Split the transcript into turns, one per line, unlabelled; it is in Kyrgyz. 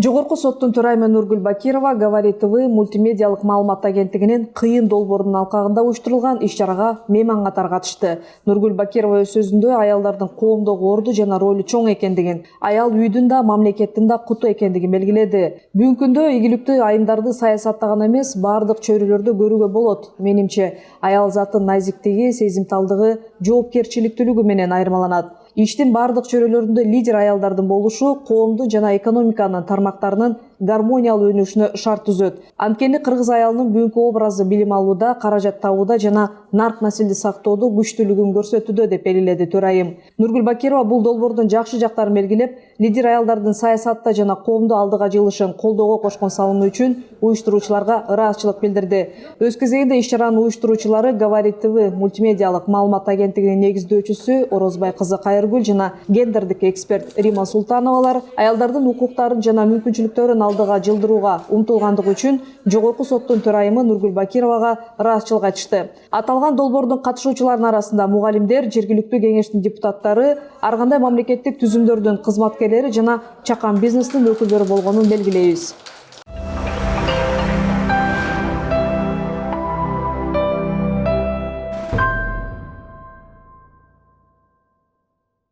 Жогорку соттун төрайымы Нургүл Бакирова Говори ТВ мультимедиалык маалымат агенттигинин кыйын долбоорунун алкагында уюштурулган иш-чарага мейман катары катышты. Нургүл Бакирова өз сөзүндө аялдардын коомдогу орду жана ролу чоң экендигин, аял үйдүн да мамлекеттин да куту экендигин белгиледи. Бүгүнкү күндө ийгиликтүү айымдарды саясатта гана эмес, баардык чөйрөлөрдө көрүүгө болот. Менимче, аял затын назиктиги, сезимталдыгы, жоопкерчиликтүүлүгү менен айырмаланат. Иштин бардык чөйрөлөрүндө лидер аялдардын болушу коомдун жана экономиканын тармактарынын гармониялуу өнүгүшүнө шарт түзөт. Анткени кыргыз аялынын бүгүнкү образы билим алууда, каражат табууда жана нарк населди сактоодо күчтүүлүгүн көрсөтүүдө деп белгиледи төрайым. Нургүл Бакирова бул долбоордун жакшы жактарын белгилеп, лидер аялдардын саясатта жана коомду алдыга жылышын колдоого кошкон салымы үчүн уюштуруучуларга ыраазычылык билдирди. Өз кезегинде иш-чаранын уюштуруучулары Говори ТВ мультимедиалык маалымат агенттигинин негиздөөчүсү Орозбай кызы Кайыргүл жана гендердик эксперт Рима Султановалар аялдардын укуктарын жана мүмкүнчүлүктөрүн алдыга жылдырууга умтулгандыгы үчүн Жогорку соттун төрайымы Нургүл Бакировага ыраазычылык айтышты. Аталган долбоордун катышуучуларынын арасында мугалимдер, жергиликтүү кеңештин депутаттары, ар кандай мамлекеттик түзүмдөрдүн кызматкерлери жана чакан бизнестин өкүлдөрү болгонун белгилейбиз.